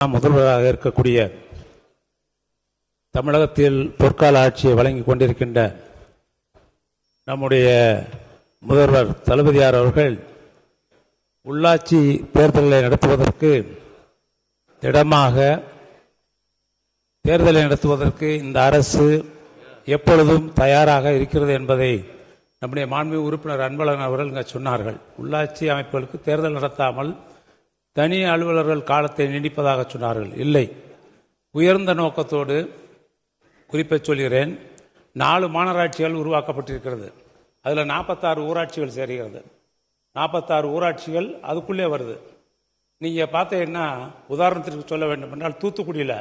முதல்வராக இருக்கக்கூடிய தமிழகத்தில் பொற்கால ஆட்சியை வழங்கிக் கொண்டிருக்கின்ற நம்முடைய முதல்வர் தளபதியார் அவர்கள் உள்ளாட்சி தேர்தலை நடத்துவதற்கு திடமாக தேர்தலை நடத்துவதற்கு இந்த அரசு எப்பொழுதும் தயாராக இருக்கிறது என்பதை நம்முடைய மாண்புமிகு உறுப்பினர் அன்பழகன் அவர்கள் இங்கே சொன்னார்கள். உள்ளாட்சி அமைப்புகளுக்கு தேர்தல் நடத்தாமல் தனி அலுவலர்கள் காலத்தை நீடிப்பதாக சொன்னார்கள். இல்லை, உயர்ந்த நோக்கத்தோடு குறிப்பை சொல்கிறேன். 4 மாநகராட்சிகள் உருவாக்கப்பட்டிருக்கிறது. அதில் 46 ஊராட்சிகள் சேர்கிறது. 46 ஊராட்சிகள் அதுக்குள்ளே வருது. நீங்கள் பார்த்தீங்கன்னா உதாரணத்திற்கு சொல்ல வேண்டும் என்றால் தூத்துக்குடியில்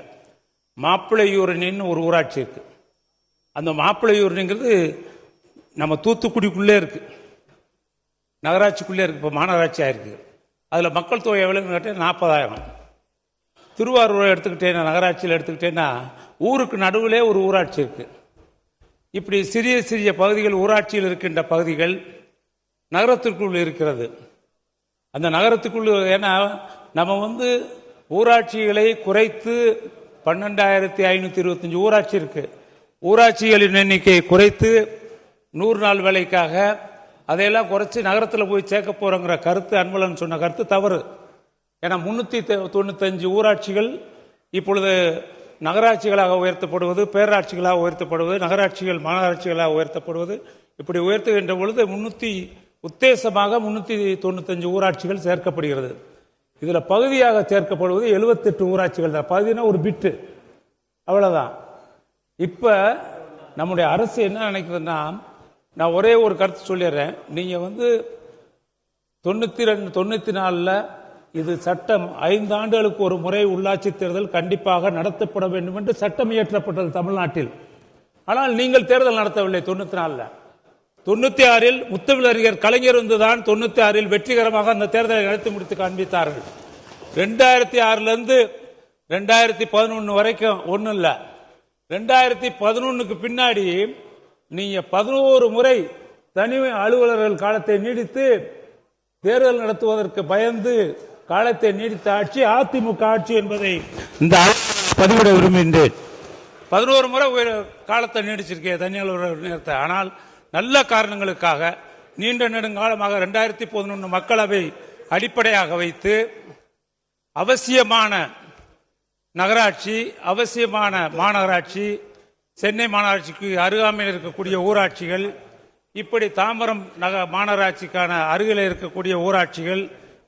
மாப்பிள்ளையூரணின்னு ஒரு ஊராட்சி இருக்கு. அந்த மாப்பிள்ளையூரணிங்கிறது நம்ம தூத்துக்குடிக்குள்ளே இருக்கு, நகராட்சிக்குள்ளே இருக்கு. இப்போ மாநகராட்சி ஆயிருக்கு. அதில் மக்கள் தொகை எவ்வளோன்னு கேட்டால் 40,000. திருவாரூர் எடுத்துக்கிட்டேன்னா, நகராட்சியில் எடுத்துக்கிட்டேன்னா ஊருக்கு நடுவிலே ஒரு ஊராட்சி இருக்கு. இப்படி சிறிய சிறிய பகுதிகள், ஊராட்சியில் இருக்கின்ற பகுதிகள் நகரத்திற்குள் இருக்கிறது. அந்த நகரத்துக்குள் ஏன்னா நம்ம ஊராட்சிகளை குறைத்து 12,525 ஊராட்சி இருக்கு. ஊராட்சிகளின் எண்ணிக்கையை குறைத்து 100 நாள் வேலைக்காக அதையெல்லாம் குறைச்சி நகரத்தில் போய் சேர்க்க போறோங்கிற கருத்து அன்பழகன் சொன்ன கருத்து தவறு. ஏன்னா 395 ஊராட்சிகள் இப்பொழுது நகராட்சிகளாக உயர்த்தப்படுவது, பேராட்சிகளாக உயர்த்தப்படுவது, நகராட்சிகள் மாநகராட்சிகளாக உயர்த்தப்படுவது, இப்படி உயர்த்துகின்ற பொழுது உத்தேசமாக 395 ஊராட்சிகள் சேர்க்கப்படுகிறது. இதில் பகுதியாக சேர்க்கப்படுவது 78 ஊராட்சிகள் தான். பகுதினா ஒரு பிட்டு, அவ்வளவுதான். இப்ப நம்முடைய அரசு என்ன நினைக்குதுன்னா, நான் ஒரே ஒரு கருத்து சொல்லிடுறேன். நீங்க 94 இது சட்டம் 5 ஆண்டுகளுக்கு ஒரு முறை உள்ளாட்சி தேர்தல் கண்டிப்பாக நடத்தப்பட வேண்டும் என்று சட்டம் இயற்றப்பட்டது தமிழ்நாட்டில். ஆனால் நீங்கள் தேர்தல் நடத்தவில்லை. 96 முத்தமிழறிஞர் கலைஞர் வந்துதான் 96 வெற்றிகரமாக அந்த தேர்தலை நடத்தி முடித்து காண்பித்தார்கள். 2006 2011 வரைக்கும் ஒன்றும் இல்லை. 2011க்கு பின்னாடி நீங்க 11 முறை தனி அலுவலர்கள் காலத்தை நீடித்து தேர்தல் நடத்துவதற்கு பயந்து காலத்தை நீடித்த ஆட்சி அதிமுக ஆட்சி என்பதை இந்த பதிவிட விரும்புகின்றேன். 11 முறை காலத்தை நீடிச்சிருக்கேன் தனி அலுவலர் நேரத்தை. ஆனால் நல்ல காரணங்களுக்காக நீண்ட நெடுங்காலமாக 2011 மக்களவை அடிப்படையாக வைத்து அவசியமான நகராட்சி, அவசியமான மாநகராட்சி, சென்னை மாநகராட்சிக்கு அருகாமையில் இருக்கக்கூடிய ஊராட்சிகள், இப்படி தாம்பரம் மாநகராட்சிக்கான அருகில் இருக்கக்கூடிய ஊராட்சிகள்,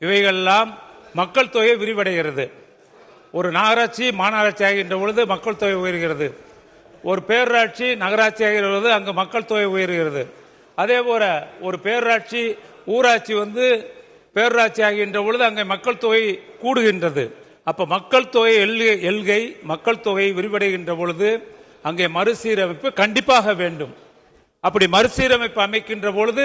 இவைகளெல்லாம் மக்கள் தொகை விரிவடைகிறது. ஒரு நகராட்சி மாநகராட்சி ஆகின்ற பொழுது மக்கள் தொகை உயர்கிறது. ஒரு பேரூராட்சி நகராட்சி ஆகிற பொழுது அங்கு மக்கள் தொகை உயர்கிறது. அதே போல ஒரு பேரூராட்சி ஊராட்சி பேரூராட்சி ஆகின்ற பொழுது அங்கே மக்கள் தொகை கூடுகின்றது. அப்ப மக்கள் தொகை எல்கை மக்கள் தொகை விரிவடைகின்ற பொழுது அங்கே மறுசீரமைப்பு கண்டிப்பாக வேண்டும். அப்படி மறுசீரமைப்பு அமைக்கின்ற பொழுது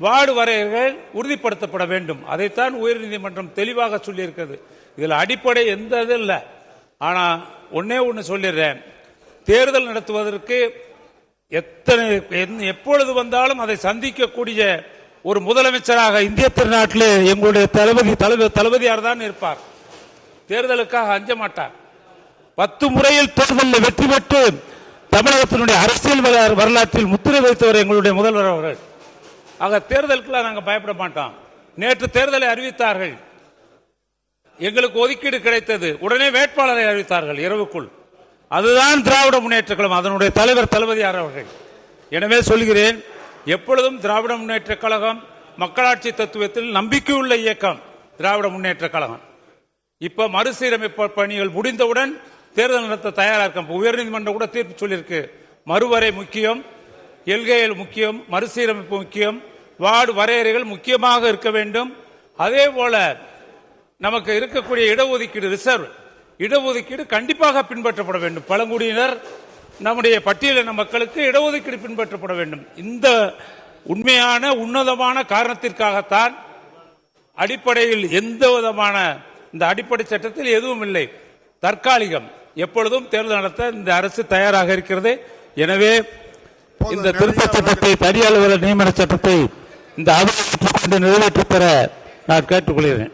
வார்டு வரையறைகள் உறுதிப்படுத்தப்பட வேண்டும். அதைத்தான் உயர்நீதிமன்றம் தெளிவாக சொல்லியிருக்கிறது. இதில் அடிப்படை எந்த இது இல்லை. ஆனா ஒன்னே ஒன்று சொல்லிடுறேன், தேர்தல் நடத்துவதற்கு எப்பொழுது வந்தாலும் அதை சந்திக்கக்கூடிய ஒரு முதலமைச்சராக இந்திய திருநாட்டிலே எங்களுடைய தளபதியார் தான் இருப்பார். தேர்தலுக்காக அஞ்ச மாட்டார். 10 முறையில் தேர்தலில் வெற்றி பெற்று தமிழகத்தினுடைய அரசியல் வரலாற்றில் முத்திரை வைத்தவர் எங்களுடைய முதல்வர் அவர்கள். ஆக தேர்தலுக்குலாம் நாங்கள் பயப்பட மாட்டோம். நேற்று தேர்தலை அறிவித்தார்கள், எங்களுக்கு ஒதுக்கீடு கிடைத்தது, உடனே வேட்பாளரை அறிவித்தார்கள் இரவுக்குள். அதுதான் திராவிட முன்னேற்ற கழகம், அதனுடைய தலைவர் தளபதியார் அவர்கள். எனவே சொல்கிறேன், எப்பொழுதும் திராவிட முன்னேற்ற கழகம் மக்களாட்சி தத்துவத்தில் நம்பிக்கையுள்ள இயக்கம் திராவிட முன்னேற்ற கழகம். இப்ப மறுசீரமைப்பு பணிகள் முடிந்தவுடன் தேர்தல் நடத்த தயாரா இருக்க. உயர்நீதிமன்றம் கூட தீர்ப்பு சொல்லியிருக்கு. மறுவரை முக்கியம், எல்கைகள் முக்கியம், மறுசீரமைப்பு முக்கியம், வார்டு வரையறைகள் முக்கியமாக இருக்க வேண்டும். அதே போல நமக்கு இருக்கக்கூடிய இடஒதுக்கீடு, ரிசர்வ் இடஒதுக்கீடு கண்டிப்பாக பின்பற்றப்பட வேண்டும். பழங்குடியினர் நம்முடைய பட்டியலின மக்களுக்கு இடஒதுக்கீடு பின்பற்றப்பட வேண்டும். இந்த உண்மையான உன்னதமான காரணத்திற்காகத்தான் அடிப்படையில் எந்த விதமான இந்த அடிப்படை சட்டத்தில் எதுவும் இல்லை, தற்காலிகம். எப்பொழுதும் தேர்தல் நடத்த இந்த அரசு தயாராக இருக்கிறது. எனவே இந்த திருத்த சட்டத்தை, தனி அலுவலர் நியமன சட்டத்தை இந்த நிறைவேற்றி பெற நான் கேட்டுக்கொள்கிறேன்.